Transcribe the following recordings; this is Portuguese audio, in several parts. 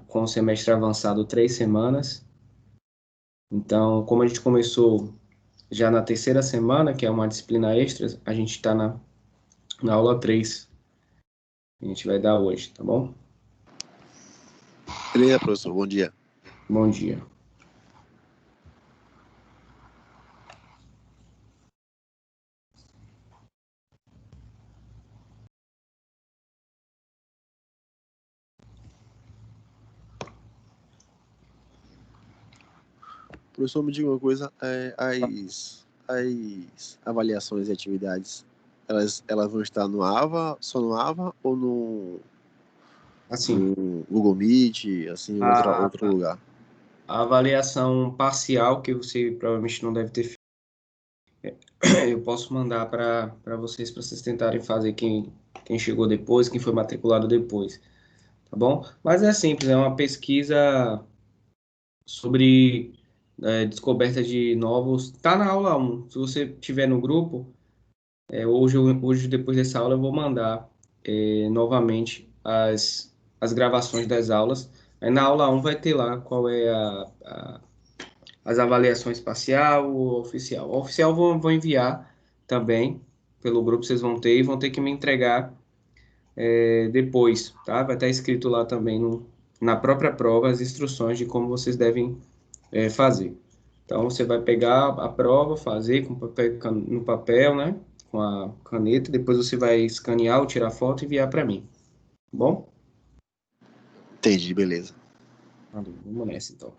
com o semestre avançado 3 semanas. Então, como a gente começou já na terceira semana, que é uma disciplina extra, a gente está na aula 3, que a gente vai dar hoje, tá bom? Beleza, professor. Bom dia. Bom dia. Professor, me diga uma coisa, as avaliações e atividades, elas vão estar no AVA, só no AVA ou Assim, no Google Meet, assim, a, outro lugar? a avaliação parcial, que você provavelmente não deve ter feito, eu posso mandar para vocês tentarem fazer quem chegou depois, quem foi matriculado depois, tá bom? Mas é simples, é uma pesquisa sobre descoberta de novos. Tá na aula 1. Se você tiver no grupo, hoje, depois dessa aula, eu vou mandar novamente as gravações das aulas. Aí na aula 1 vai ter lá qual é as avaliações parcial ou oficial. A oficial vou enviar também pelo grupo, vocês vão ter e vão ter que me entregar depois, tá? Vai estar escrito lá também na própria prova as instruções de como vocês devem fazer. Então, você vai pegar a prova, fazer com papel, no papel, né? Com a caneta, depois você vai escanear ou tirar foto e enviar para mim. Tá bom? Entendi, beleza. Vamos nessa, então.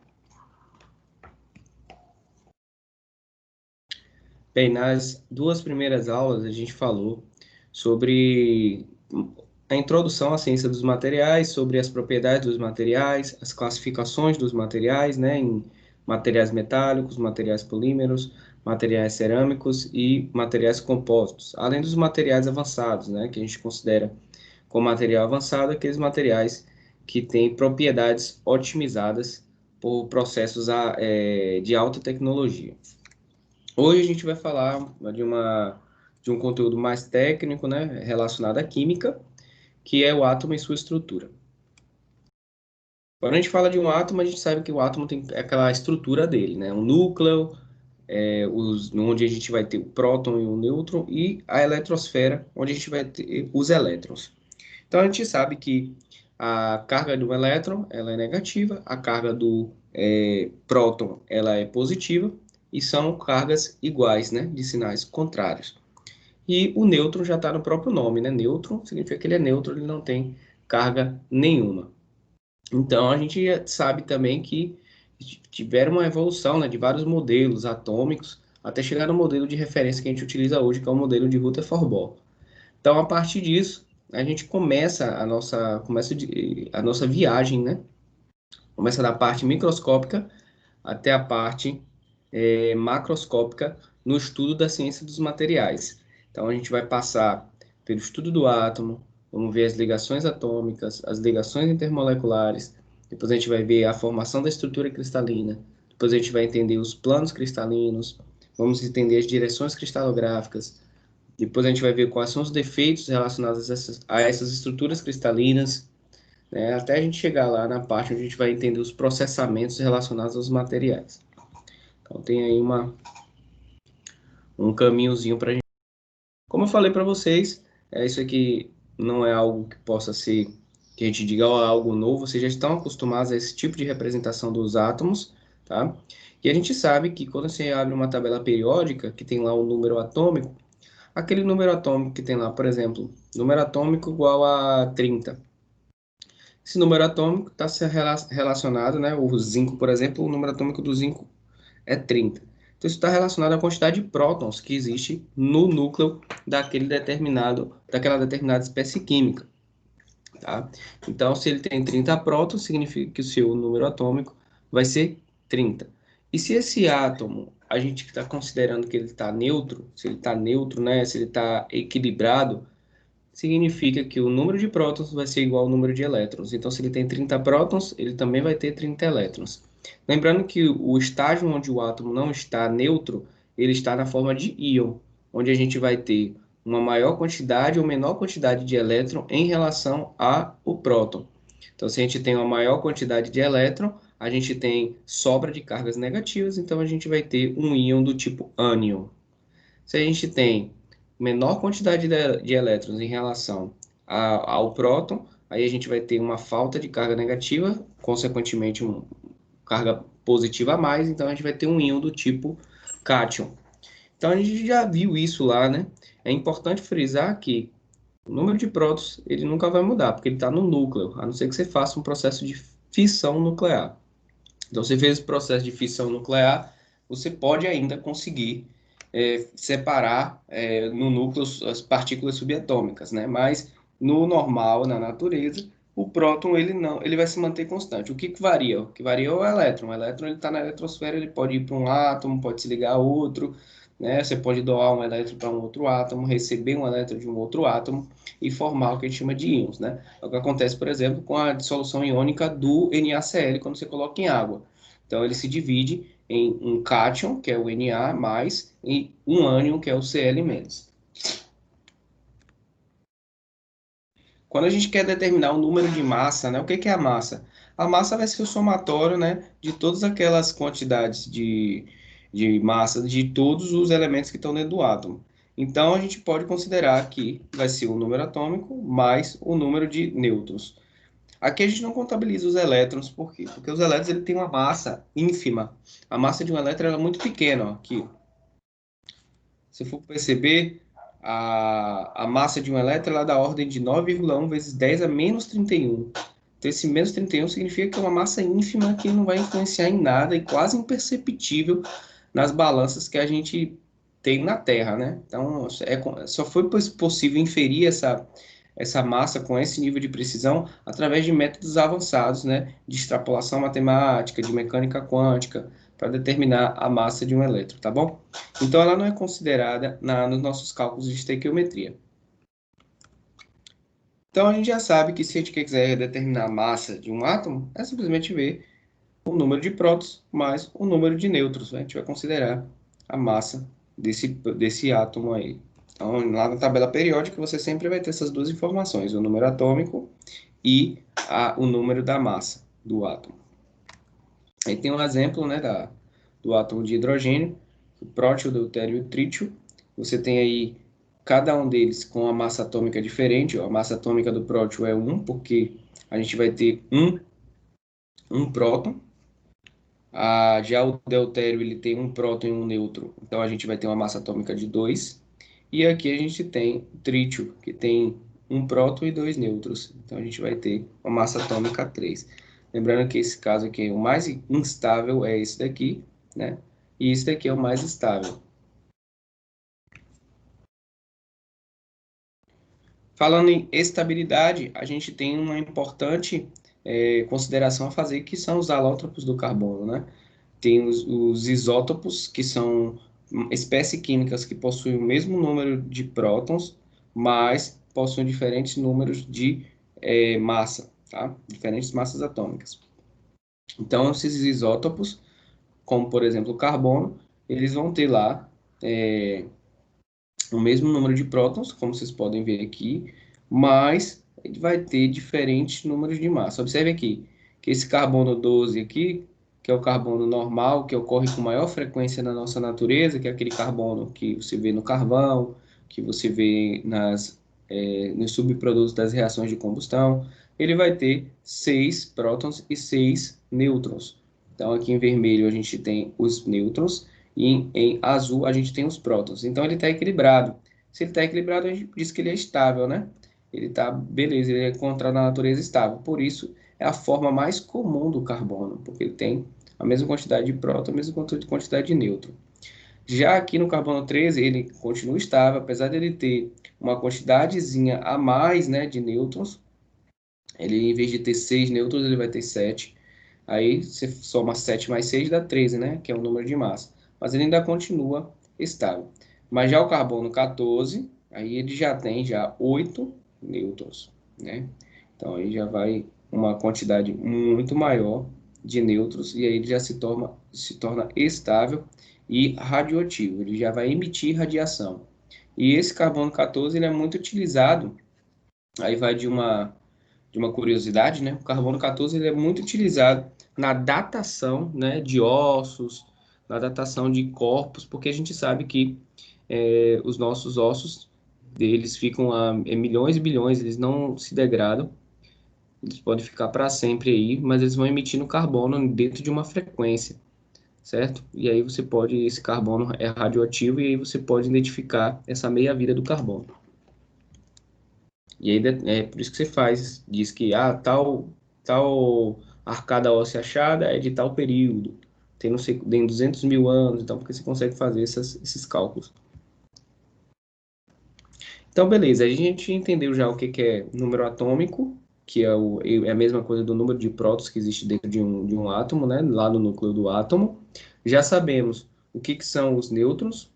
Bem, nas 2 primeiras aulas a gente falou sobre a introdução à ciência dos materiais, sobre as propriedades dos materiais, as classificações dos materiais, né, em materiais metálicos, materiais polímeros, materiais cerâmicos e materiais compósitos, além dos materiais avançados, né, que a gente considera como material avançado aqueles materiais que têm propriedades otimizadas por processos de alta tecnologia. Hoje a gente vai falar de um conteúdo mais técnico, né, relacionado à química, que é o átomo e sua estrutura. Quando a gente fala de um átomo, a gente sabe que o átomo tem aquela estrutura dele, né, um núcleo, onde a gente vai ter o próton e o nêutron, e a eletrosfera, onde a gente vai ter os elétrons. Então a gente sabe que a carga do elétron ela é negativa, a carga do próton ela é positiva, e são cargas iguais, né, de sinais contrários. E o nêutron já está no próprio nome, né? Nêutron significa que ele é neutro, ele não tem carga nenhuma. Então a gente sabe também que tiveram uma evolução, né, de vários modelos atômicos até chegar no modelo de referência que a gente utiliza hoje, que é o modelo de Rutherford-Bohr. Então, a partir disso, a gente começa a nossa viagem, né? Começa da parte microscópica até a parte macroscópica no estudo da ciência dos materiais. Então, a gente vai passar pelo estudo do átomo, vamos ver as ligações atômicas, as ligações intermoleculares, depois a gente vai ver a formação da estrutura cristalina, depois a gente vai entender os planos cristalinos, vamos entender as direções cristalográficas, depois a gente vai ver quais são os defeitos relacionados a essas estruturas cristalinas, né, até a gente chegar lá na parte onde a gente vai entender os processamentos relacionados aos materiais. Então tem aí um caminhozinho para a gente. Como eu falei para vocês, isso aqui não é algo que possa ser, que a gente diga, ó, algo novo, vocês já estão acostumados a esse tipo de representação dos átomos, tá? E a gente sabe que quando você abre uma tabela periódica, que tem lá o número atômico, aquele número atômico que tem lá, por exemplo, número atômico igual a 30. Esse número atômico está relacionado, né? O zinco, por exemplo, o número atômico do zinco é 30. Então, isso está relacionado à quantidade de prótons que existe no núcleo daquela determinada espécie química, tá? Então, se ele tem 30 prótons, significa que o seu número atômico vai ser 30. E se esse átomo, a gente está considerando que ele está neutro, se ele está neutro, né? Se ele está equilibrado, significa que o número de prótons vai ser igual ao número de elétrons. Então, se ele tem 30 prótons, ele também vai ter 30 elétrons. Lembrando que o estágio onde o átomo não está neutro, ele está na forma de íon, onde a gente vai ter uma maior quantidade ou menor quantidade de elétron em relação ao próton. Então, se a gente tem uma maior quantidade de elétron, a gente tem sobra de cargas negativas, então a gente vai ter um íon do tipo ânion. Se a gente tem menor quantidade de elétrons em relação ao próton, aí a gente vai ter uma falta de carga negativa, consequentemente uma carga positiva a mais, então a gente vai ter um íon do tipo cátion. Então a gente já viu isso lá, né? É importante frisar que o número de prótons ele nunca vai mudar, porque ele está no núcleo, a não ser que você faça um processo de fissão nuclear. Então, você fez esse processo de fissão nuclear, você pode ainda conseguir separar no núcleo as partículas subatômicas, né? Mas no normal, na natureza, o próton ele não, ele vai se manter constante. O que varia? O que varia é o elétron. O elétron ele está na eletrosfera, ele pode ir para um átomo, pode se ligar a outro, né? Você pode doar um elétron para um outro átomo, receber um elétron de um outro átomo e formar o que a gente chama de íons, né? É o que acontece, por exemplo, com a dissolução iônica do NaCl quando você coloca em água. Então, ele se divide em um cátion, que é o Na+, e um ânion, que é o Cl-. Quando a gente quer determinar o número de massa, né, o que é a massa? A massa vai ser o somatório, né, de todas aquelas quantidades de massa de todos os elementos que estão dentro do átomo. Então, a gente pode considerar que vai ser o número atômico mais o número de nêutrons. Aqui a gente não contabiliza os elétrons, por quê? Porque os elétrons ele tem uma massa ínfima. A massa de um elétron é muito pequena, ó, aqui. Se for perceber, a massa de um elétron é da ordem de 9,1 vezes 10 a menos 31. Então, esse menos 31 significa que é uma massa ínfima que não vai influenciar em nada e quase imperceptível nas balanças que a gente tem na Terra, né? Então, só foi possível inferir essa massa com esse nível de precisão através de métodos avançados, né? De extrapolação matemática, de mecânica quântica, para determinar a massa de um elétron, tá bom? Então, ela não é considerada nos nossos cálculos de estequiometria. Então, a gente já sabe que se a gente quiser determinar a massa de um átomo, é simplesmente ver o número de prótons mais o número de nêutrons. Né? A gente vai considerar a massa desse átomo aí. Então, lá na tabela periódica, você sempre vai ter essas duas informações, o número atômico e o número da massa do átomo. Aí tem um exemplo, né, do átomo de hidrogênio, o prótio, o deutério e o trítio. Você tem aí cada um deles com a massa atômica diferente. Ó, a massa atômica do prótio é 1, porque a gente vai ter um próton. Já o deutério ele tem um próton e um nêutron, então a gente vai ter uma massa atômica de 2. E aqui a gente tem o trítio, que tem um próton e dois nêutrons. Então a gente vai ter uma massa atômica 3. Lembrando que esse caso aqui, o mais instável é esse daqui, né? E esse daqui é o mais estável. Falando em estabilidade, a gente tem uma importante consideração a fazer, que são os alótropos do carbono, né? Tem os isótopos, que são espécies químicas que possuem o mesmo número de prótons, mas possuem diferentes números de massa, tá? Diferentes massas atômicas. Então, esses isótopos, como por exemplo o carbono, eles vão ter lá o mesmo número de prótons, como vocês podem ver aqui, mas ele vai ter diferentes números de massa. Observe aqui que esse carbono 12 aqui, que é o carbono normal, que ocorre com maior frequência na nossa natureza, que é aquele carbono que você vê no carvão, que você vê nos subprodutos das reações de combustão, ele vai ter 6 prótons e 6 nêutrons. Então, aqui em vermelho a gente tem os nêutrons, e em azul a gente tem os prótons. Então ele está equilibrado. Se ele está equilibrado, a gente diz que ele é estável, né? Ele está, beleza, ele é encontrado na natureza estável. Por isso, é a forma mais comum do carbono, porque ele tem a mesma quantidade de próton, a mesma quantidade de nêutron. Já aqui no carbono 13, ele continua estável, apesar de ele ter uma quantidadezinha a mais, né, de nêutrons. Ele, em vez de ter 6 nêutrons, ele vai ter 7. Aí você soma 7 mais 6 dá 13, né? Que é o número de massa. Mas ele ainda continua estável. Mas já o carbono 14, aí ele já tem 8 nêutrons, né? Então aí já vai uma quantidade muito maior de nêutrons e aí ele já se torna estável e radioativo. Ele já vai emitir radiação. E esse carbono 14 ele é muito utilizado. Aí vai de de uma curiosidade, né? O carbono 14 ele é muito utilizado na datação, né, de ossos, na datação de corpos, porque a gente sabe que os nossos ossos, eles ficam há milhões e bilhões, eles não se degradam, eles podem ficar para sempre aí, mas eles vão emitindo carbono dentro de uma frequência, certo? E aí você pode, esse carbono é radioativo e aí você pode identificar essa meia-vida do carbono. E aí é por isso que você faz, diz que tal arcada óssea achada é de tal período, tem não sei, tem 200 mil anos, então porque você consegue fazer esses cálculos. Então, beleza, a gente entendeu já o que é número atômico, que é a mesma coisa do número de prótons que existe dentro de um átomo, né, lá no núcleo do átomo. Já sabemos o que são os nêutrons,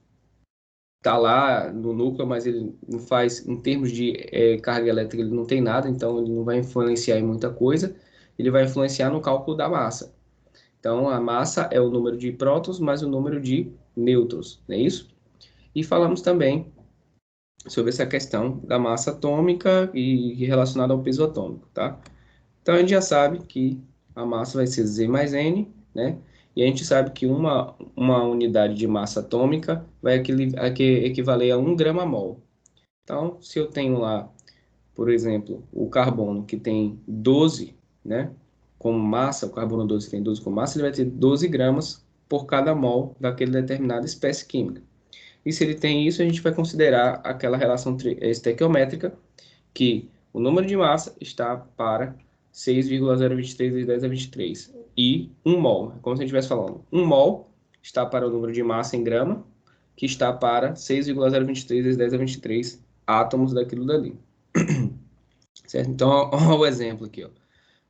tá lá no núcleo, mas ele não faz, em termos de carga elétrica, ele não tem nada, então ele não vai influenciar em muita coisa, ele vai influenciar no cálculo da massa. Então, a massa é o número de prótons mais o número de nêutrons, não é isso? E falamos também sobre essa questão da massa atômica e relacionada ao peso atômico, tá? Então, a gente já sabe que a massa vai ser Z mais N, né? E a gente sabe que uma unidade de massa atômica vai equivaler a 1 grama mol. Então, se eu tenho lá, por exemplo, o carbono que tem 12, né, como massa, o carbono 12 tem 12 como massa, ele vai ter 12 gramas por cada mol daquela determinada espécie química. E se ele tem isso, a gente vai considerar aquela relação estequiométrica, que o número de massa está para 6,023 vezes 10 a 23. E 1 mol, é como se a gente estivesse falando. 1 mol está para o número de massa em grama, que está para 6,023 vezes 10 a 23 átomos daquilo dali. Certo? Então, olha o exemplo aqui. Ó.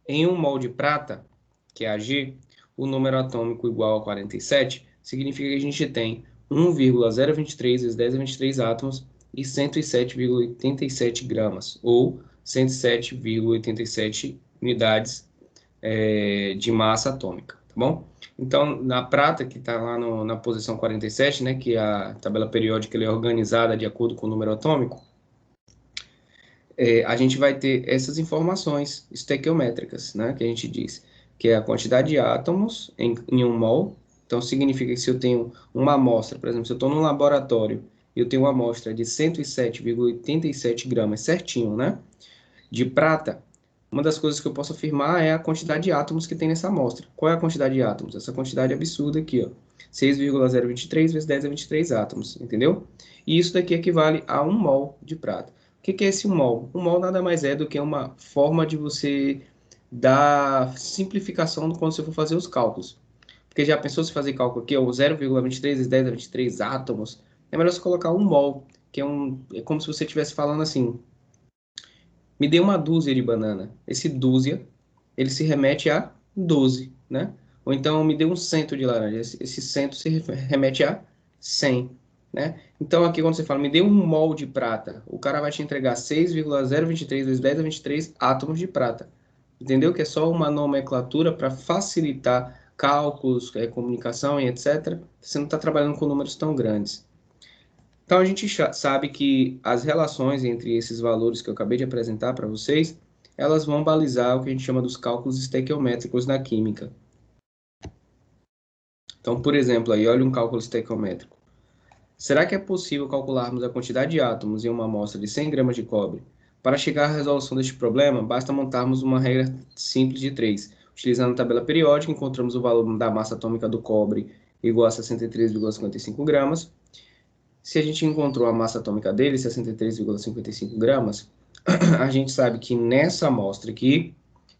Em 1 mol de prata, que é Ag, o número atômico igual a 47, significa que a gente tem 1,023 vezes 10 a 23 átomos e 107,87 gramas, ou 107,87 unidades de massa atômica, tá bom? Então, na prata, que está lá na posição 47, né, que a tabela periódica é organizada de acordo com o número atômico, a gente vai ter essas informações estequiométricas, né, que a gente diz, que é a quantidade de átomos em 1 mol. Então, significa que se eu tenho uma amostra, por exemplo, se eu estou num laboratório e eu tenho uma amostra de 107,87 gramas certinho, né, de prata, uma das coisas que eu posso afirmar é a quantidade de átomos que tem nessa amostra. Qual é a quantidade de átomos? Essa quantidade absurda aqui, ó, 6,023 vezes 10 a 23 átomos, entendeu? E isso daqui equivale a 1 mol de prata. O que é esse 1 mol? 1 mol nada mais é do que uma forma de você dar simplificação quando você for fazer os cálculos. Porque já pensou se fazer cálculo aqui, ó, 0,23 vezes 10 a 23 átomos? É melhor você colocar 1 mol, que é como se você estivesse falando assim, me dê uma dúzia de banana. Esse dúzia, ele se remete a 12, né? Ou então, me dê um cento de laranja. Esse cento se remete a 100, né? Então, aqui quando você fala, me dê um mol de prata, o cara vai te entregar 6,023 vezes 10 a 23 átomos de prata. Entendeu? Que é só uma nomenclatura para facilitar cálculos, comunicação e etc. Você não está trabalhando com números tão grandes. Então, a gente sabe que as relações entre esses valores que eu acabei de apresentar para vocês, elas vão balizar o que a gente chama dos cálculos estequiométricos na química. Então, por exemplo, aí, olha um cálculo estequiométrico. Será que é possível calcularmos a quantidade de átomos em uma amostra de 100 gramas de cobre? Para chegar à resolução deste problema, basta montarmos uma regra simples de 3. Utilizando a tabela periódica, encontramos o valor da massa atômica do cobre igual a 63,55 gramas. Se a gente encontrou a massa atômica dele, 63,55 gramas, a gente sabe que nessa amostra aqui,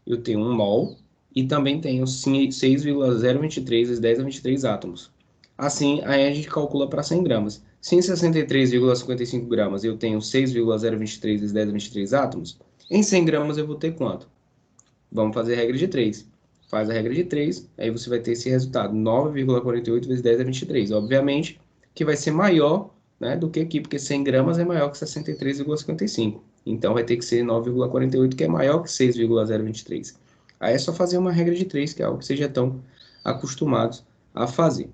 eu tenho 1 mol e também tenho 6,023 vezes 10 a 23 átomos. Assim, aí a gente calcula para 100 gramas. Se em 63,55 gramas eu tenho 6,023 vezes 10 a 23 átomos, em 100 gramas eu vou ter quanto? Vamos fazer a regra de 3. Faz a regra de 3, aí você vai ter esse resultado, 9,48 vezes 10 a 23. Obviamente que vai ser maior, né, do que aqui, porque 100 gramas é maior que 63,55. Então vai ter que ser 9,48, que é maior que 6,023. Aí é só fazer uma regra de 3, que é algo que vocês já estão acostumados a fazer.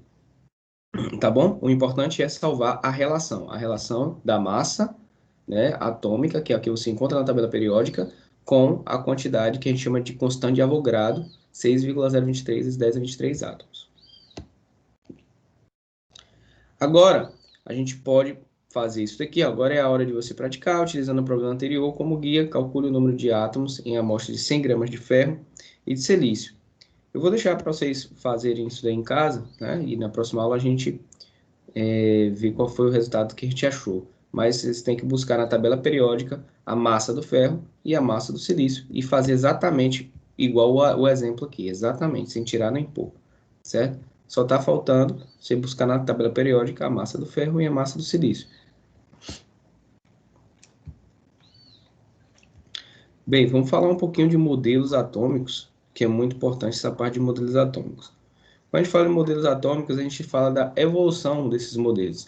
Tá bom? O importante é salvar a relação da massa, né, atômica, que é a que você encontra na tabela periódica, com a quantidade que a gente chama de constante de Avogadro, 6,023 vezes 10 a 23 átomos. Agora, a gente pode fazer isso daqui. Agora é a hora de você praticar, utilizando o problema anterior como guia. Calcule o número de átomos em amostra de 100 gramas de ferro e de silício. Eu vou deixar para vocês fazerem isso daí em casa, né? E na próxima aula a gente ver qual foi o resultado que a gente achou. Mas vocês têm que buscar na tabela periódica a massa do ferro e a massa do silício e fazer exatamente igual o exemplo aqui, exatamente, sem tirar nem pôr, certo? Só está faltando você buscar na tabela periódica a massa do ferro e a massa do silício. Bem, vamos falar um pouquinho de modelos atômicos, que é muito importante essa parte de modelos atômicos. Quando a gente fala em modelos atômicos, a gente fala da evolução desses modelos.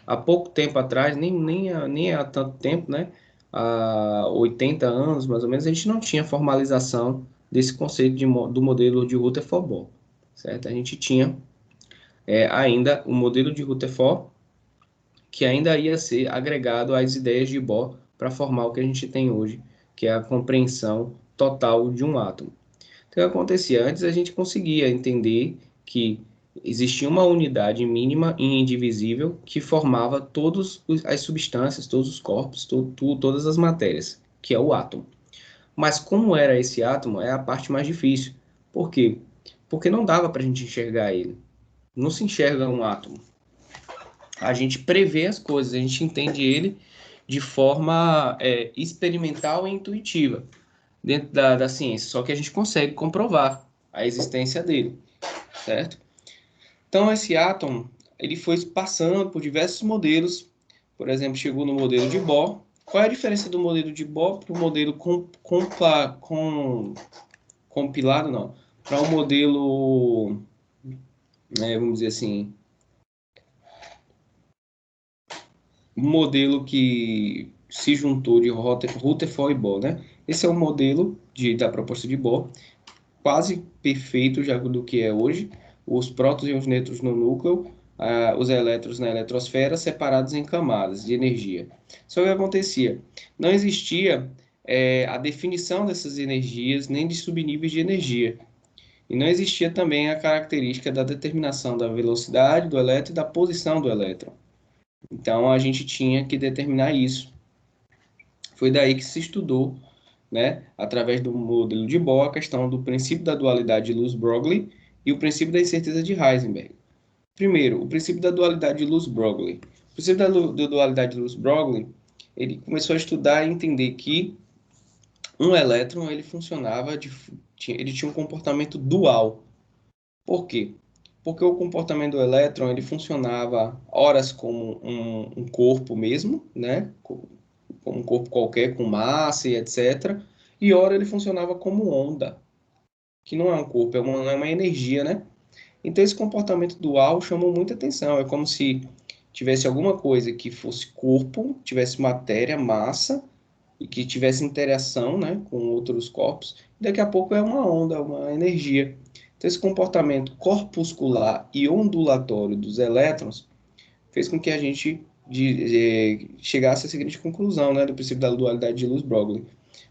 Há pouco tempo atrás, nem há tanto tempo, né? Há 80 anos, mais ou menos, a gente não tinha formalização desse conceito do modelo de Rutherford-Bohr, certo? A gente tinha ainda o modelo de Rutherford, que ainda ia ser agregado às ideias de Bohr para formar o que a gente tem hoje, que é a compreensão total de um átomo. Então, o que acontecia? Antes a gente conseguia entender que existia uma unidade mínima e indivisível que formava todas as substâncias, todos os corpos, todas as matérias, que é o átomo. Mas como era esse átomo, é a parte mais difícil. Por quê? Porque não dava para a gente enxergar ele. Não se enxerga um átomo. A gente prevê as coisas, a gente entende ele de forma experimental e intuitiva dentro da ciência, só que a gente consegue comprovar a existência dele, certo? Então, esse átomo, ele foi passando por diversos modelos, por exemplo, chegou no modelo de Bohr. Qual é a diferença do modelo de Bohr para o modelo compilado, não? Para um modelo, vamos dizer assim, um modelo que se juntou de Rutherford e Bohr, né? Esse é o modelo da proposta de Bohr, quase perfeito já do que é hoje. Os prótons e os nêutrons no núcleo, os elétrons na eletrosfera, separados em camadas de energia. Só que o que acontecia? Não existia a definição dessas energias, nem de subníveis de energia. E não existia também a característica da determinação da velocidade do elétron e da posição do elétron. Então, a gente tinha que determinar isso. Foi daí que se estudou, né, através do modelo de Bohr, a questão do princípio da dualidade de Luz-Broglie e o princípio da incerteza de Heisenberg. Primeiro, o princípio da dualidade de Luz-Broglie. O princípio da dualidade de Luz-Broglie, ele começou a estudar e entender que um elétron ele funcionava, ele tinha um comportamento dual. Por quê? Porque o comportamento do elétron ele funcionava horas como um corpo mesmo, né? Como um corpo qualquer com massa e etc. E ora ele funcionava como onda, que não é um corpo, é uma energia, né? Então esse comportamento dual chamou muita atenção. É como se tivesse alguma coisa que fosse corpo, tivesse matéria, massa, e que tivesse interação, né, com outros corpos. Daqui a pouco é uma onda, uma energia. Então esse comportamento corpuscular e ondulatório dos elétrons fez com que a gente chegasse à seguinte conclusão, né, do princípio da dualidade de Luz-Broglie.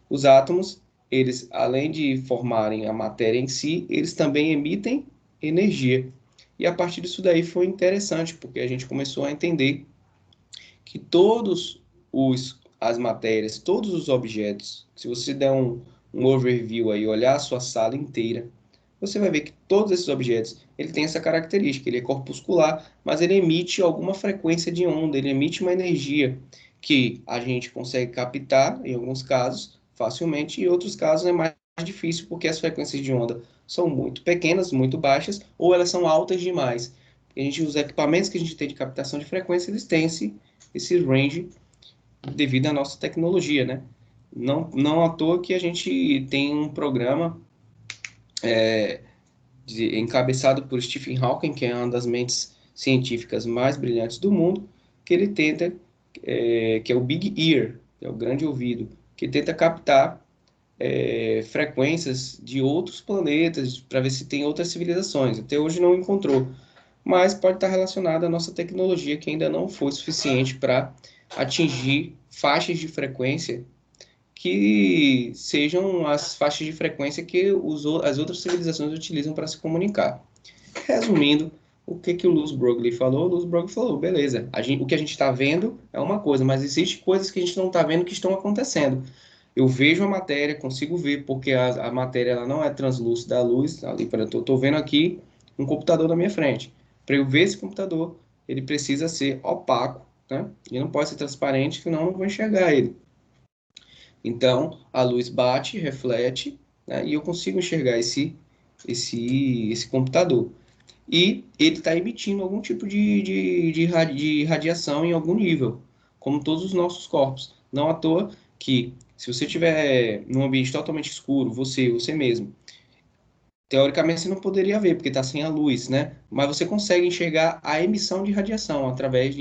Os átomos, eles, além de formarem a matéria em si, eles também emitem energia. E a partir disso daí foi interessante, porque a gente começou a entender que as matérias, todos os objetos, se você der um overview aí, olhar a sua sala inteira, você vai ver que todos esses objetos, ele tem essa característica, ele é corpuscular, mas ele emite alguma frequência de onda, ele emite uma energia que a gente consegue captar, em alguns casos, facilmente, e em outros casos é mais difícil, porque as frequências de onda são muito pequenas, muito baixas, ou elas são altas demais. Os equipamentos que a gente tem de captação de frequência, eles têm esse range devido à nossa tecnologia, né? Não à toa que a gente tem um programa encabeçado por Stephen Hawking, que é uma das mentes científicas mais brilhantes do mundo, que ele tenta, que é o Big Ear, que é o grande ouvido, que tenta captar frequências de outros planetas para ver se tem outras civilizações. Até hoje não encontrou, mas pode estar relacionado à nossa tecnologia que ainda não foi suficiente para atingir faixas de frequência que sejam as faixas de frequência que as outras civilizações utilizam para se comunicar. Resumindo, o que o Luz Broglie falou? O Luz Broglie falou, beleza, o que a gente está vendo é uma coisa, mas existem coisas que a gente não está vendo que estão acontecendo. Eu vejo a matéria, consigo ver, porque a matéria ela não é translúcida à luz. Ali, eu estou vendo aqui um computador na minha frente. Para eu ver esse computador, ele precisa ser opaco, né? Ele não pode ser transparente, senão eu não vou enxergar ele. Então, a luz bate, reflete, né? E eu consigo enxergar esse computador. E ele está emitindo algum tipo de radiação em algum nível, como todos os nossos corpos. Não à toa que, se você estiver num ambiente totalmente escuro, você mesmo, teoricamente você não poderia ver, porque está sem a luz, né? Mas você consegue enxergar a emissão de radiação através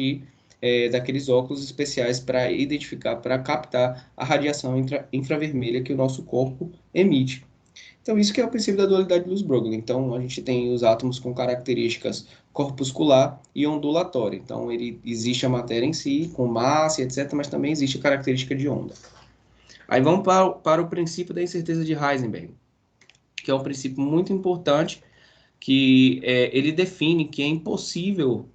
daqueles óculos especiais para identificar, para captar a radiação infravermelha que o nosso corpo emite. Então, isso que é o princípio da dualidade de Luz-Broglie. Então, a gente tem os átomos com características corpuscular e ondulatória. Então, existe a matéria em si, com massa, etc., mas também existe a característica de onda. Aí vamos para o princípio da incerteza de Heisenberg, que é um princípio muito importante, que ele define que é impossível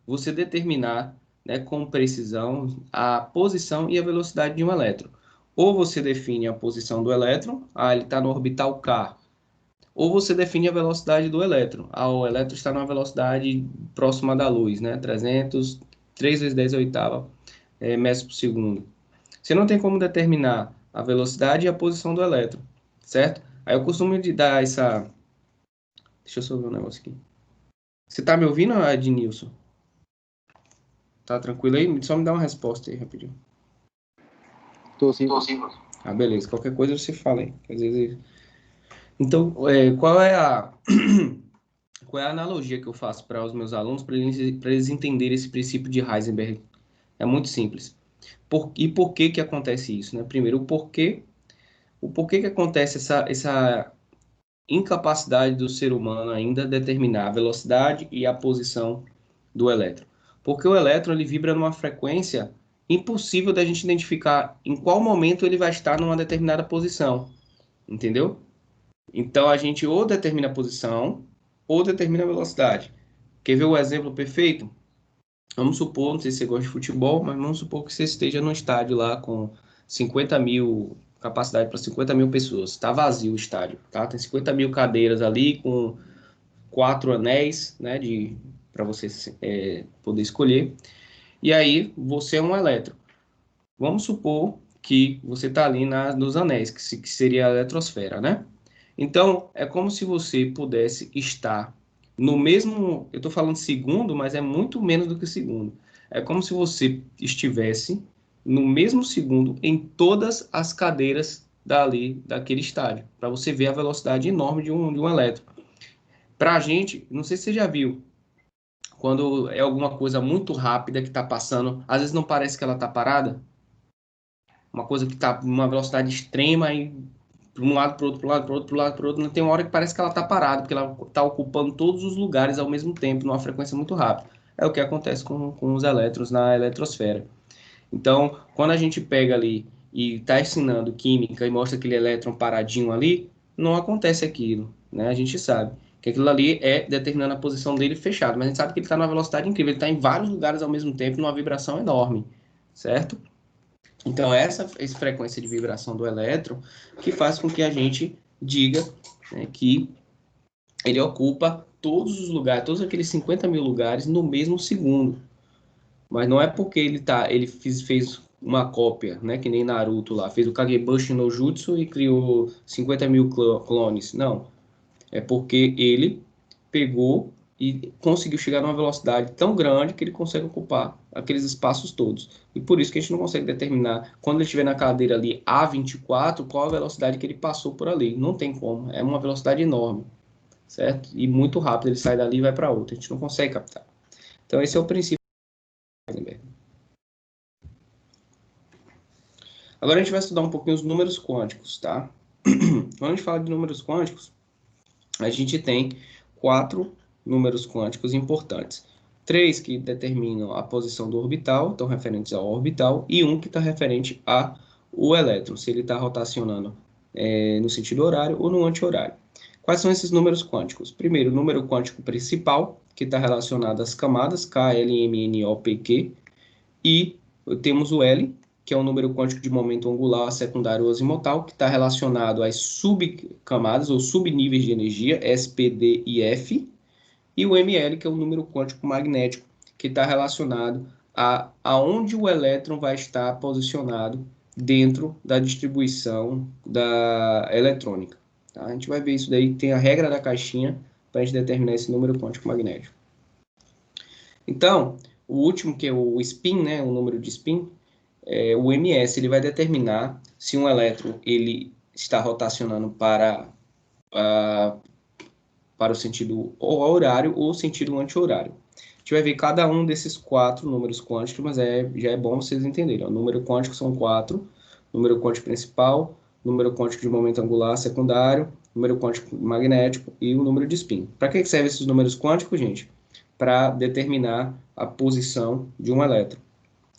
você determinar, né, com precisão a posição e a velocidade de um elétron. Ou você define a posição do elétron, ele está no orbital K, ou você define a velocidade do elétron. O elétron está numa velocidade próxima da luz, né? 3 vezes 10 a oitava metros por segundo. Você não tem como determinar a velocidade e a posição do elétron, certo? Aí eu costumo de dar essa... Deixa eu só ver um negócio aqui. Você tá me ouvindo, Ednilson? Tá tranquilo aí? Só me dá uma resposta aí, rapidinho. Tô sim. Beleza. Qualquer coisa você fala aí. Às vezes... Então, qual é a... Qual é a analogia que eu faço para os meus alunos para eles entenderem esse princípio de Heisenberg? É muito simples. E por que que acontece isso, né? Primeiro, o porquê que acontece essa incapacidade do ser humano ainda determinar a velocidade e a posição do elétron. Porque o elétron ele vibra numa frequência impossível da gente identificar em qual momento ele vai estar numa determinada posição, entendeu? Então a gente ou determina a posição ou determina a velocidade. Quer ver o exemplo perfeito? Vamos supor, não sei se você gosta de futebol, mas vamos supor que você esteja num estádio lá com 50 mil, capacidade para 50 mil pessoas. Está vazio o estádio, tá? Tem 50 mil cadeiras ali com 4 anéis, né, para você poder escolher. E aí você é um elétron. Vamos supor que você está ali nos anéis, que seria a eletrosfera, né? Então, é como se você pudesse estar no mesmo. Eu estou falando segundo, mas é muito menos do que segundo. É como se você estivesse no mesmo segundo em todas as cadeiras daquele estádio, para você ver a velocidade enorme de um elétron. Para a gente, não sei se você já viu, quando é alguma coisa muito rápida que está passando, às vezes não parece que ela está parada, uma coisa que está numa velocidade extrema e para um lado, para o outro, para um lado, para o outro, para o lado, para o outro, não tem uma hora que parece que ela está parada, porque ela está ocupando todos os lugares ao mesmo tempo, numa frequência muito rápida. É o que acontece com os elétrons na eletrosfera. Então, quando a gente pega ali e está ensinando química e mostra aquele elétron paradinho ali, não acontece aquilo, né? A gente sabe que aquilo ali é determinando a posição dele fechado, mas a gente sabe que ele está numa velocidade incrível, ele está em vários lugares ao mesmo tempo, numa vibração enorme, certo? Então, essa frequência de vibração do elétron que faz com que a gente diga, né, que ele ocupa todos os lugares, todos aqueles 50 mil lugares no mesmo segundo. Mas não é porque ele fez uma cópia, né, que nem Naruto lá, fez o Kagebushi no Jutsu e criou 50 mil clones. Não. É porque ele pegou e conseguiu chegar numa velocidade tão grande que ele consegue ocupar aqueles espaços todos. E por isso que a gente não consegue determinar, quando ele estiver na cadeira ali A24, qual a velocidade que ele passou por ali. Não tem como. É uma velocidade enorme, certo? E muito rápido ele sai dali e vai para outra. A gente não consegue captar. Então esse é o princípio. Agora a gente vai estudar um pouquinho os números quânticos, tá? Quando a gente fala de números quânticos, a gente tem 4 números quânticos importantes. 3 que determinam a posição do orbital, estão referentes ao orbital, e um que está referente ao o elétron, se ele está rotacionando no sentido horário ou no anti-horário. Quais são esses números quânticos? Primeiro, o número quântico principal, que está relacionado às camadas, K, L, M, N, O, P, Q, e temos o L, que é o número quântico de momento angular, secundário ou azimutal, que está relacionado às subcamadas ou subníveis de energia, S, P, D e F, e o ML, que é o número quântico magnético, que está relacionado a aonde o elétron vai estar posicionado dentro da distribuição da eletrônica. Tá? A gente vai ver isso daí, tem a regra da caixinha para a gente determinar esse número quântico magnético. Então, o último, que é o spin, né, o número de spin, o ms, ele vai determinar se um elétron ele está rotacionando para o sentido horário ou sentido anti-horário. A gente vai ver cada um desses 4 números quânticos, mas já é bom vocês entenderem. O número quântico são 4, número quântico principal, número quântico de momento angular secundário, número quântico magnético e o número de spin. Para que servem esses números quânticos, gente? Para determinar a posição de um elétron,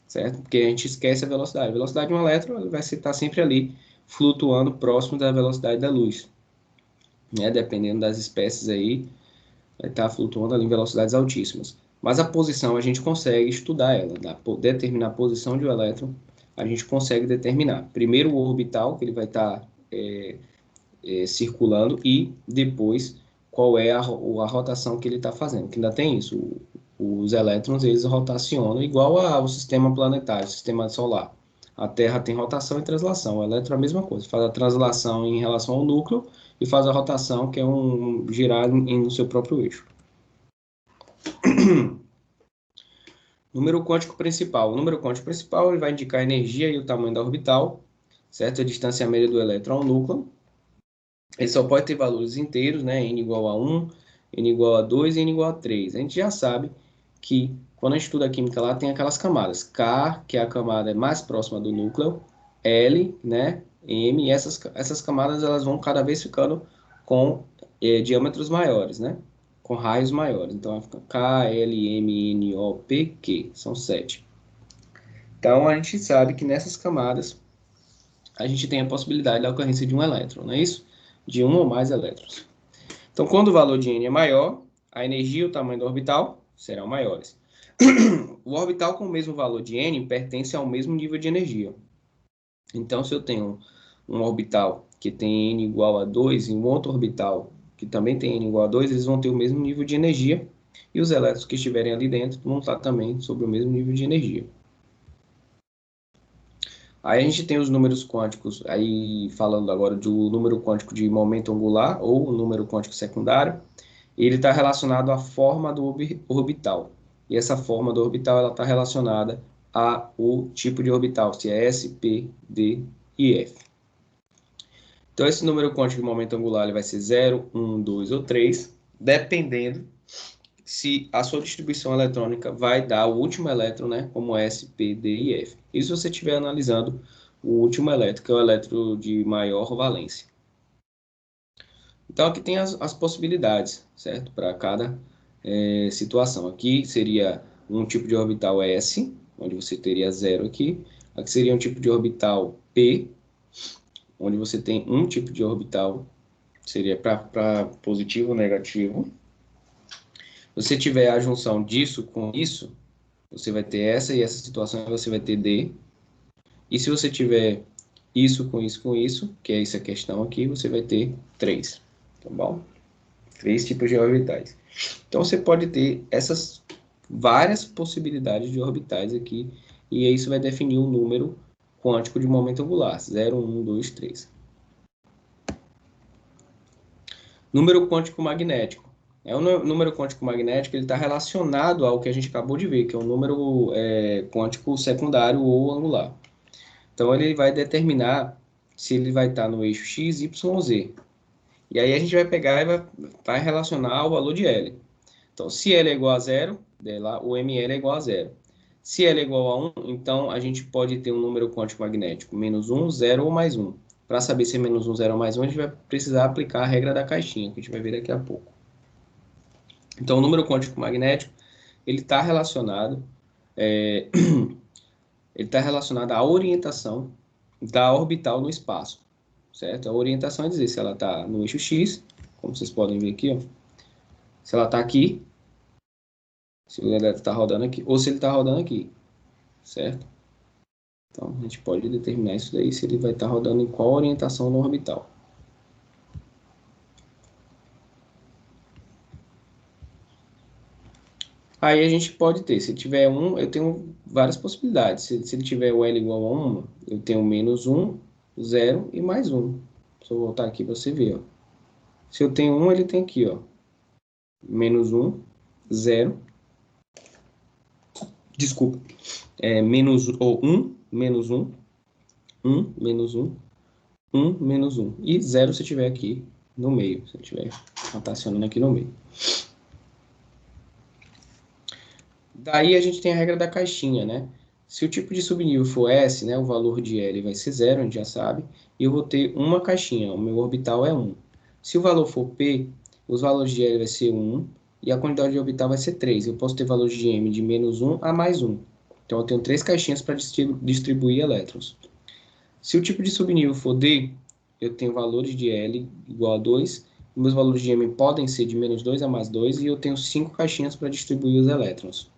certo? Porque a gente esquece a velocidade. A velocidade de um elétron vai estar sempre ali, flutuando próximo da velocidade da luz. Né? Dependendo das espécies aí, vai estar flutuando ali em velocidades altíssimas. Mas a posição a gente consegue estudar ela, determinar a posição de um elétron, a gente consegue determinar. Primeiro o orbital, que ele vai estar circulando, e depois qual é a rotação que ele está fazendo. Que ainda tem isso, os elétrons eles rotacionam igual ao sistema planetário, sistema solar. A Terra tem rotação e translação, o elétron é a mesma coisa, faz a translação em relação ao núcleo e faz a rotação, que é um girar no seu próprio eixo. Número quântico principal. O número quântico principal ele vai indicar a energia e o tamanho da orbital, certo? A distância média do elétron ao núcleo. Ele só pode ter valores inteiros, né? N igual a 1, N igual a 2 e N igual a 3. A gente já sabe que quando a gente estuda a química lá, tem aquelas camadas. K, que é a camada mais próxima do núcleo, L, né? M, e essas camadas elas vão cada vez ficando com diâmetros maiores, né? Com raios maiores. Então, fica K, L, M, N, O, P, Q. São 7. Então, a gente sabe que nessas camadas a gente tem a possibilidade da ocorrência de um elétron, não é isso? De um ou mais elétrons. Então, quando o valor de N é maior, a energia e o tamanho do orbital serão maiores. O orbital com o mesmo valor de N pertence ao mesmo nível de energia. Então, se eu tenho um orbital que tem N igual a 2 e um outro orbital que também tem N igual a 2, eles vão ter o mesmo nível de energia e os elétrons que estiverem ali dentro vão estar também sobre o mesmo nível de energia. Aí a gente tem os números quânticos, aí falando agora do número quântico de momento angular ou o número quântico secundário, ele está relacionado à forma do orbital. E essa forma do orbital ela está relacionada ao tipo de orbital, se é S, P, D e F. Então, esse número quântico de momento angular ele vai ser 0, 1, 2 ou 3, dependendo se a sua distribuição eletrônica vai dar o último elétron, né, como S, P, D e F. Isso se você estiver analisando o último elétron, que é o elétron de maior valência. Então, aqui tem as possibilidades, certo? Para cada situação. Aqui seria um tipo de orbital S, onde você teria 0 aqui. Aqui seria um tipo de orbital P, onde você tem um tipo de orbital, seria para positivo ou negativo. Se você tiver a junção disso com isso, você vai ter essa e essa situação, você vai ter D. E se você tiver isso com isso, que é essa questão aqui, você vai ter 3, tá bom? 3 tipos de orbitais. Então, você pode ter essas várias possibilidades de orbitais aqui, e isso vai definir o número quântico de momento angular, 0, 1, 2, 3. Número quântico magnético. O número quântico magnético está relacionado ao que a gente acabou de ver, que é o número quântico secundário ou angular. Então, ele vai determinar se ele vai estar no eixo x, y ou z. E aí a gente vai pegar e vai relacionar o valor de L. Então, se L é igual a 0, o ML é igual a 0. Se L é igual a 1, então a gente pode ter um número quântico magnético menos 1, 0 ou mais 1. Para saber se é menos 1, 0 ou mais 1, a gente vai precisar aplicar a regra da caixinha, que a gente vai ver daqui a pouco. Então, o número quântico magnético, ele está relacionado, ele está relacionado à orientação da orbital no espaço, certo? A orientação é dizer se ela está no eixo X, como vocês podem ver aqui, ó, se ela está aqui, se o elétron está rodando aqui, ou se ele está rodando aqui, certo? Então, a gente pode determinar isso daí, se ele vai estar rodando em qual orientação no orbital. Aí a gente pode ter, se tiver 1, eu tenho várias possibilidades. Se ele tiver o L igual a 1, eu tenho menos 1, 0 e mais 1. Se eu voltar aqui para você ver, ó. Se eu tenho 1, ele tem aqui, ó, menos 1, 0, desculpa, menos ou 1, menos 1, 1, menos 1, 1, menos 1. E 0 se tiver aqui no meio, se estiver rotacionando aqui no meio. Daí a gente tem a regra da caixinha, né? Se o tipo de subnível for S, né, o valor de L vai ser 0, a gente já sabe, e eu vou ter uma caixinha, o meu orbital é 1. Se o valor for P, os valores de L vai ser 1 e a quantidade de orbital vai ser 3. Eu posso ter valores de M de menos 1 a mais 1. Então eu tenho 3 caixinhas para distribuir elétrons. Se o tipo de subnível for D, eu tenho valores de L igual a 2, meus valores de M podem ser de menos 2 a mais 2 e eu tenho 5 caixinhas para distribuir os elétrons.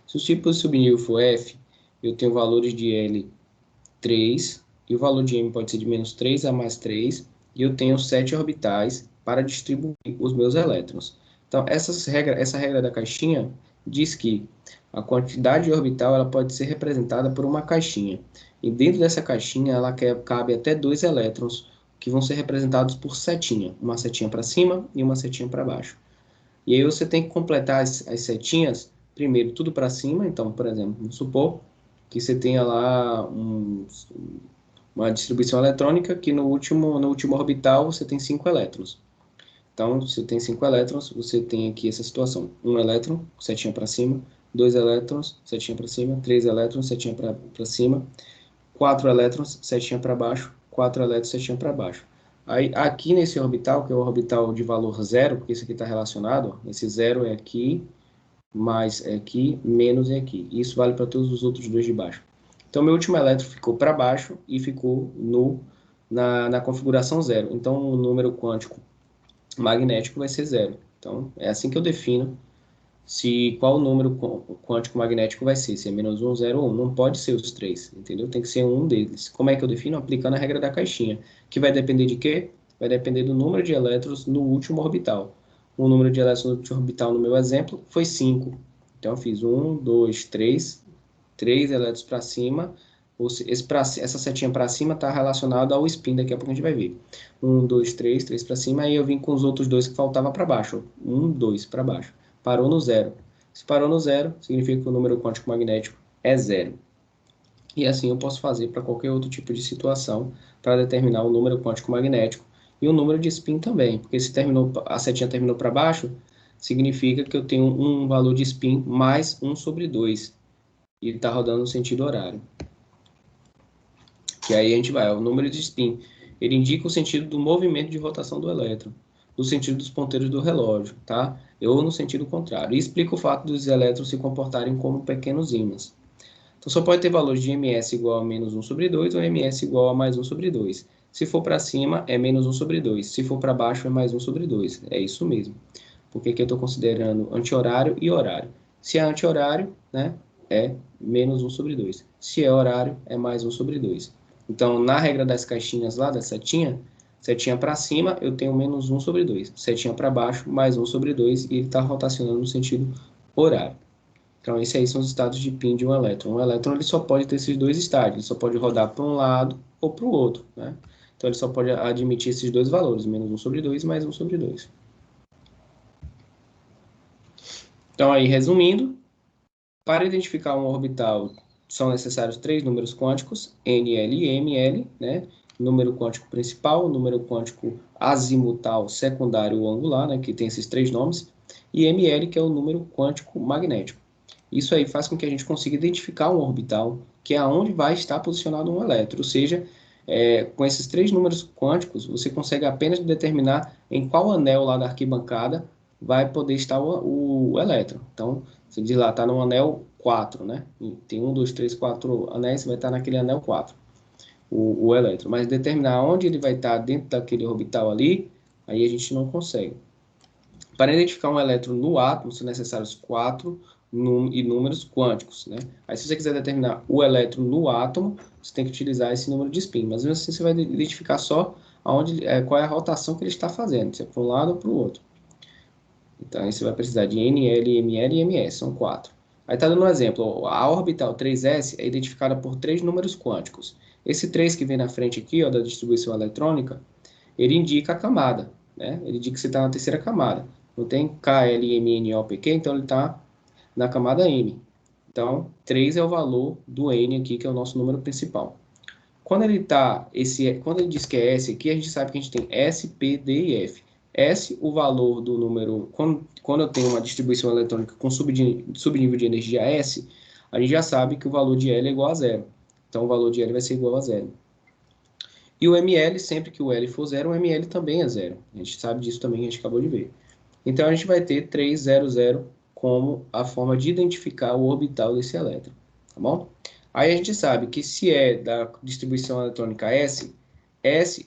Se o tipo de subnível for F, eu tenho valores de L 3, e o valor de M pode ser de menos 3 a mais 3, e eu tenho 7 orbitais para distribuir os meus elétrons. Então, essa regra da caixinha diz que a quantidade de orbital ela pode ser representada por uma caixinha. E dentro dessa caixinha, ela cabe até 2 elétrons, que vão ser representados por setinha. Uma setinha para cima e uma setinha para baixo. E aí você tem que completar as setinhas, primeiro tudo para cima. Então, por exemplo, vamos supor que você tenha lá uma distribuição eletrônica que no último orbital você tem 5 elétrons. Então, se tem 5 elétrons, você tem aqui essa situação. Um elétron, setinha para cima, 2 elétrons, setinha para cima, 3 elétrons, setinha para cima, 4 elétrons, setinha para baixo, 4 elétrons, setinha para baixo. Aí, aqui nesse orbital, que é o orbital de valor zero, porque isso aqui está relacionado, ó, esse zero é aqui, mais é aqui, menos é aqui. Isso vale para todos os outros dois de baixo. Então, meu último elétron ficou para baixo e ficou na configuração zero. Então, o número quântico magnético vai ser zero. Então, é assim que eu defino qual o número quântico magnético vai ser, se é menos 1, 0 ou 1. Não pode ser os três, entendeu? Tem que ser um deles. Como é que eu defino? Aplicando a regra da caixinha, que vai depender de quê? Vai depender do número de elétrons no último orbital. O número de elétrons no último orbital, no meu exemplo, foi 5. Então, eu fiz 1, 2, 3, 3 elétrons para cima. Essa setinha para cima está relacionada ao spin, daqui a pouco a gente vai ver. 1, 2, 3, 3 para cima, aí eu vim com os outros dois que faltavam para baixo. 1, 2 para baixo. Parou no zero. Se parou no zero, significa que o número quântico magnético é zero. E assim eu posso fazer para qualquer outro tipo de situação para determinar o número quântico magnético e o número de spin também, porque se a setinha terminou para baixo, significa que eu tenho um valor de spin mais 1 sobre 2 e está rodando no sentido horário. Que aí a gente vai, o número de spin, ele indica o sentido do movimento de rotação do elétron, no sentido dos ponteiros do relógio, tá? Ou no sentido contrário. E explica o fato dos elétrons se comportarem como pequenos ímãs. Então, só pode ter valores de ms igual a menos 1 sobre 2 ou ms igual a mais 1 sobre 2. Se for para cima, é menos 1 sobre 2. Se for para baixo, é mais 1 sobre 2. É isso mesmo. Porque aqui eu estou considerando anti-horário e horário. Se é anti-horário, né, é menos 1 sobre 2. Se é horário, é mais 1 sobre 2. Então, na regra das caixinhas lá, da setinha para cima, eu tenho menos 1 sobre 2. Setinha para baixo, mais 1 sobre 2, e ele está rotacionando no sentido horário. Então, esses aí são os estados de spin de um elétron. Um elétron ele só pode ter esses dois estágios, ele só pode rodar para um lado ou para o outro, né? Então, ele só pode admitir esses dois valores, menos 1 sobre 2 mais 1 sobre 2. Então, aí, resumindo, para identificar um orbital, são necessários três números quânticos, NL e ML, né? Número quântico principal, número quântico azimutal, secundário ou angular, né? Que tem esses três nomes, e ML, que é o número quântico magnético. Isso aí faz com que a gente consiga identificar um orbital, que é aonde vai estar posicionado um elétron. Ou seja, com esses três números quânticos, você consegue apenas determinar em qual anel lá da arquibancada vai poder estar o elétron. Então, você diz lá, está no anel 4, né? Tem 1, 2, 3, 4 anéis, você vai estar naquele anel 4. o elétron. Mas determinar onde ele vai estar dentro daquele orbital ali, aí a gente não consegue. Para identificar um elétron no átomo, são necessários 4 números quânticos, né? Aí, se você quiser determinar o elétron no átomo, você tem que utilizar esse número de spin. Mas, mesmo assim, você vai identificar só qual é a rotação que ele está fazendo, se é para um lado ou para o outro. Então, aí você vai precisar de NL, ML e MS, são 4. Aí está dando um exemplo. A orbital 3s é identificada por 3 números quânticos. Esse 3 que vem na frente aqui, ó, da distribuição eletrônica, ele indica a camada, né? Ele indica que você está na terceira camada. Não tem K, L, M, N, O, P, Q, então ele está na camada M. Então, 3 é o valor do N aqui, que é o nosso número principal. Quando ele diz que é S aqui, a gente sabe que a gente tem S, P, D e F. S, o valor do número... Quando eu tenho uma distribuição eletrônica com subnível de energia S, a gente já sabe que o valor de L é igual a zero. Então, o valor de L vai ser igual a zero. E o ML, sempre que o L for zero, o ML também é zero. A gente sabe disso também, a gente acabou de ver. Então, a gente vai ter 300 como a forma de identificar o orbital desse elétron, tá bom? Aí a gente sabe que se é da distribuição eletrônica S,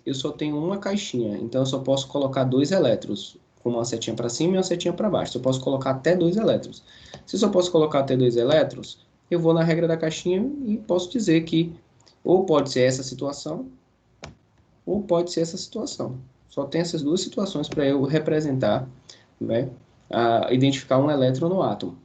eu só tenho uma caixinha, então eu só posso colocar 2 elétrons, com uma setinha para cima e uma setinha para baixo. Eu posso colocar até 2 elétrons. Se eu só posso colocar até 2 elétrons, eu vou na regra da caixinha e posso dizer que ou pode ser essa situação, ou pode ser essa situação. Só tem essas duas situações para eu representar, né, identificar um elétron no átomo.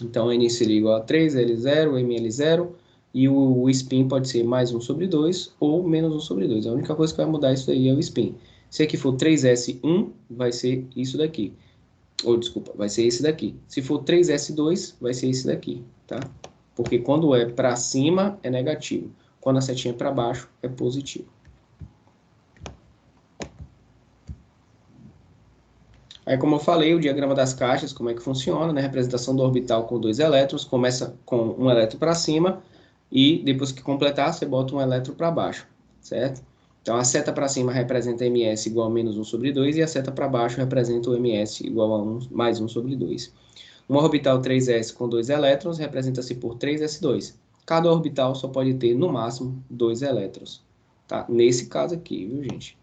Então, N seria igual a 3L0, ML0, e o spin pode ser mais 1 sobre 2 ou menos 1 sobre 2. A única coisa que vai mudar isso aí é o spin. Se aqui for 3S1, vai ser isso daqui. Ou, desculpa, vai ser esse daqui. Se for 3S2, vai ser esse daqui, tá? Porque quando é para cima, é negativo. Quando a setinha é para baixo, é positivo. Aí, como eu falei, o diagrama das caixas, como é que funciona, né? Representação do orbital com 2 elétrons, começa com um elétron para cima e depois que completar, você bota um elétron para baixo, certo? Então, a seta para cima representa ms igual a menos 1 sobre 2 e a seta para baixo representa o ms igual a mais 1 sobre 2. Uma orbital 3s com 2 elétrons representa-se por 3s2. Cada orbital só pode ter, no máximo, 2 elétrons, tá? Nesse caso aqui, viu, gente?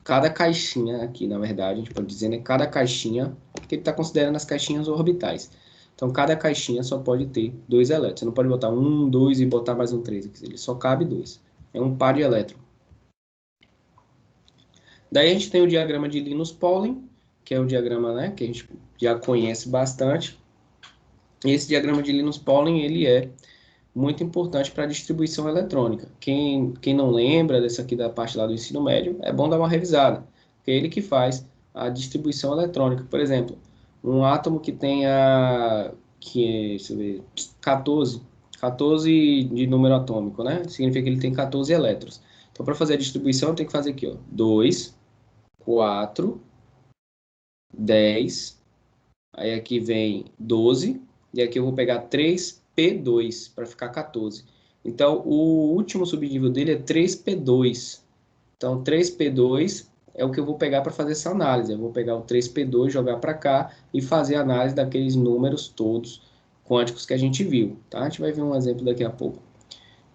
Cada caixinha aqui, na verdade, a gente pode dizer, né? Cada caixinha, que ele está considerando as caixinhas orbitais. Então, cada caixinha só pode ter 2 elétrons. Você não pode botar 1, 2 e botar mais um 3. Ele só cabe 2. É um par de elétrons. Daí a gente tem o diagrama de Linus-Pauling, que é o diagrama, né, que a gente já conhece bastante. E esse diagrama de Linus-Pauling, ele é muito importante para a distribuição eletrônica. Quem não lembra dessa aqui da parte lá do ensino médio, é bom dar uma revisada, porque é ele que faz a distribuição eletrônica. Por exemplo, um átomo que tenha, deixa eu ver, 14 de número atômico, né? Significa que ele tem 14 elétrons. Então, para fazer a distribuição, tem que fazer aqui, ó, 2, 4, 10, aí aqui vem 12, e aqui eu vou pegar 3P2 para ficar 14. Então, o último subnível dele é 3P2. Então, 3P2 é o que eu vou pegar para fazer essa análise. Eu vou pegar o 3P2, jogar para cá e fazer a análise daqueles números todos quânticos que a gente viu. Tá? A gente vai ver um exemplo daqui a pouco.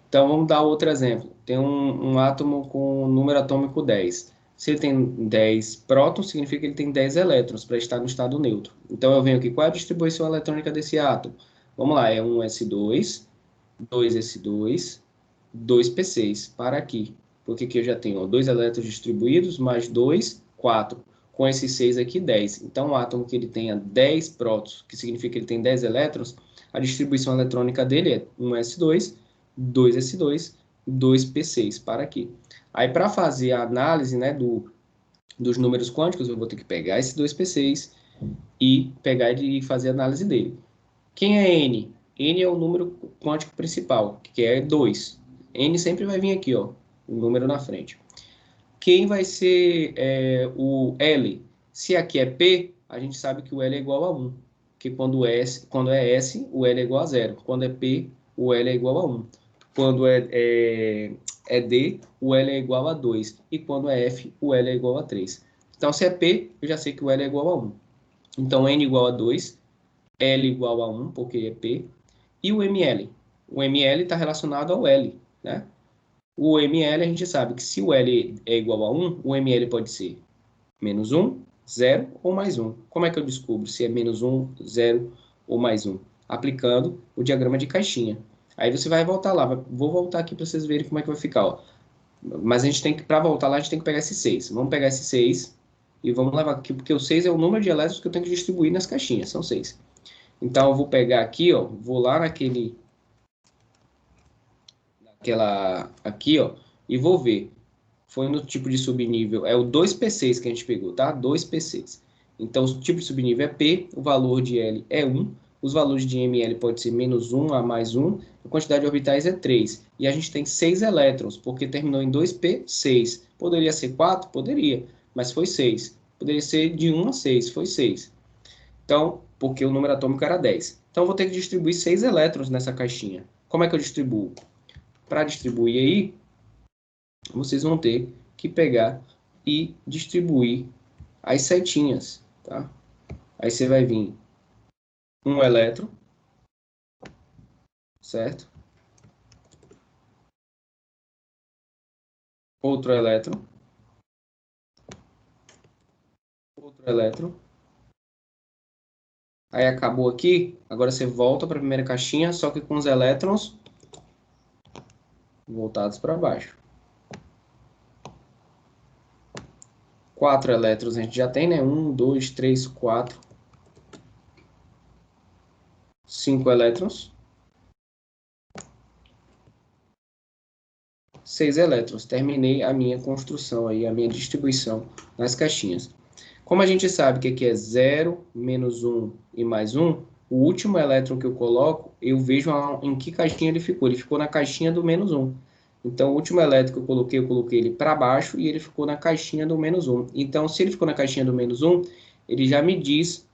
Então, vamos dar outro exemplo. Tem um átomo com número atômico 10. Se ele tem 10 prótons, significa que ele tem 10 elétrons para estar no estado neutro. Então, eu venho aqui, qual é a distribuição eletrônica desse átomo? Vamos lá, é 1s2, 2s2, 2p6, para aqui. Porque aqui eu já tenho 2 elétrons distribuídos, mais 2, 4. Com esses 6 aqui, 10. Então, um átomo que ele tenha 10 prótons, que significa que ele tem 10 elétrons, a distribuição eletrônica dele é 1s2, 2s2, 2p6, para aqui. Aí, para fazer a análise, né, dos números quânticos, eu vou ter que pegar esse 2p6 e pegar e fazer a análise dele. Quem é N? N é o número quântico principal, que é 2. N sempre vai vir aqui, ó, o número na frente. Quem vai ser o L? Se aqui é P, a gente sabe que o L é igual a 1. Porque quando é S, o L é igual a 0. Quando é P, o L é igual a 1. Quando é D, o L é igual a 2. E quando é F, o L é igual a 3. Então, se é P, eu já sei que o L é igual a 1. Então, N igual a 2, L igual a 1, porque é P. E o ML? O ml está relacionado ao L, né? O ml, a gente sabe que se o L é igual a 1, o ml pode ser menos 1, 0 ou mais 1. Como é que eu descubro se é menos 1, 0 ou mais 1? Aplicando o diagrama de caixinha. Aí você vai voltar lá. Vou voltar aqui para vocês verem como é que vai ficar. Ó. Mas a gente tem que, para voltar lá, a gente tem que pegar esse 6. Vamos pegar esse 6 e vamos levar aqui, porque o 6 é o número de elétrons que eu tenho que distribuir nas caixinhas. São 6. Então, eu vou pegar aqui, ó, vou lá aqui, ó, e vou ver. Foi no tipo de subnível, é o 2P6 que a gente pegou, tá? 2P6. Então, o tipo de subnível é P, o valor de L é 1, os valores de ML pode ser menos 1 a mais 1, a quantidade de orbitais é 3. E a gente tem 6 elétrons, porque terminou em 2P6. Poderia ser 4? Poderia, mas foi 6. Poderia ser de 1 a 6, foi 6. Então, porque o número atômico era 10. Então, eu vou ter que distribuir 6 elétrons nessa caixinha. Como é que eu distribuo? Para distribuir aí, vocês vão ter que pegar e distribuir as setinhas, tá? Aí você vai vir um elétron, certo? Outro elétron, outro elétron. Aí acabou aqui, agora você volta para a primeira caixinha, só que com os elétrons voltados para baixo. 4 elétrons a gente já tem, né? 1, 2, 3, 4, 5 elétrons. 6 elétrons. Terminei a minha construção aí, a minha distribuição nas caixinhas. Como a gente sabe que aqui é 0, menos 1 e mais 1, o último elétron que eu coloco, eu vejo em que caixinha ele ficou. Ele ficou na caixinha do menos 1. Então, o último elétron que eu coloquei ele para baixo e ele ficou na caixinha do menos 1. Então, se ele ficou na caixinha do menos 1, ele já me diz,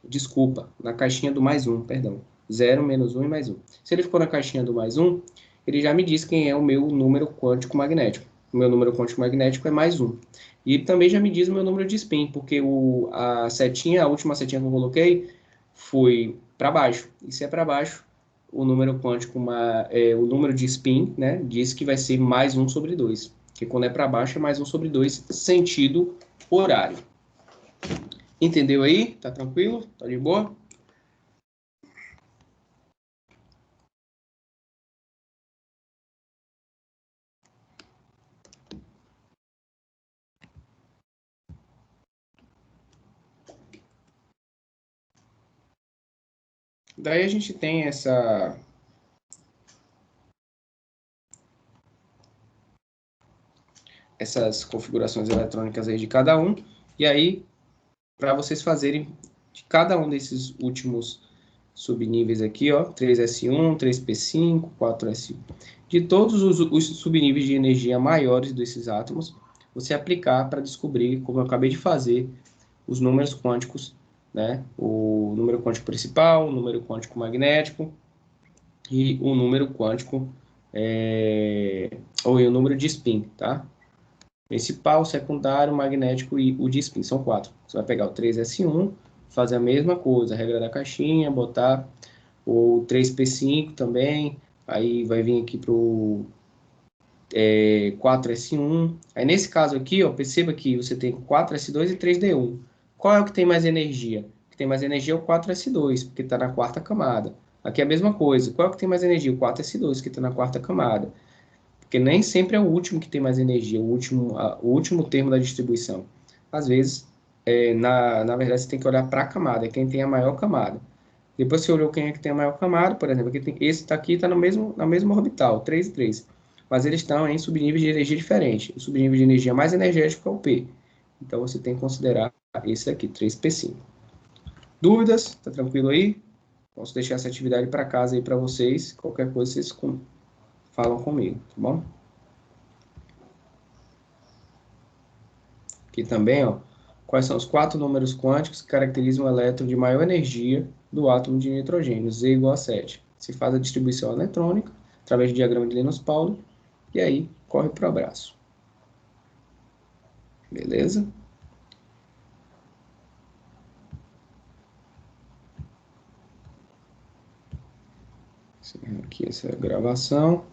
desculpa, na caixinha do mais 1, perdão. 0, menos 1 e mais 1. Se ele ficou na caixinha do mais 1, ele já me diz quem é o meu número quântico magnético. O meu número quântico magnético é mais 1. E ele também já me diz o meu número de spin, porque a última setinha que eu coloquei foi para baixo. E se é para baixo, o número quântico, o número de spin, né, diz que vai ser mais 1 sobre 2. Que quando é para baixo é mais 1 sobre 2, sentido horário. Entendeu aí? Tá tranquilo? Tá de boa? Daí a gente tem essas configurações eletrônicas aí de cada um. E aí, para vocês fazerem de cada um desses últimos subníveis aqui, ó, 3S1, 3P5, 4S1, de todos os subníveis de energia maiores desses átomos, você aplicar para descobrir, como eu acabei de fazer, os números quânticos, né? O número quântico principal, o número quântico magnético e o número quântico, ou o número de spin, tá? Principal, secundário, magnético e o de spin, são 4. Você vai pegar o 3S1, fazer a mesma coisa, a regra da caixinha, botar o 3P5 também, aí vai vir aqui para o 4S1. Aí nesse caso aqui, ó, perceba que você tem 4S2 e 3D1. Qual é o que tem mais energia? O que tem mais energia é o 4S2, porque está na quarta camada. Aqui é a mesma coisa. Qual é o que tem mais energia? O 4S2, que está na quarta camada. Porque nem sempre é o último que tem mais energia, o último termo da distribuição. Às vezes, na verdade, você tem que olhar para a camada, é quem tem a maior camada. Depois você olhou quem é que tem a maior camada, por exemplo, esse aqui está na mesma orbital, 3 e 3. Mas eles estão em subníveis de energia diferentes. O subnível de energia mais energético é o P. Então você tem que considerar esse aqui, 3P5. Dúvidas? Tá tranquilo aí? Posso deixar essa atividade para casa aí para vocês. Qualquer coisa vocês falam comigo, tá bom? Aqui também, ó, quais são os 4 números quânticos que caracterizam o elétron de maior energia do átomo de nitrogênio, Z igual a 7. Se faz a distribuição eletrônica através do diagrama de Linus-Pauling e aí corre para o abraço. Beleza? Aqui essa gravação.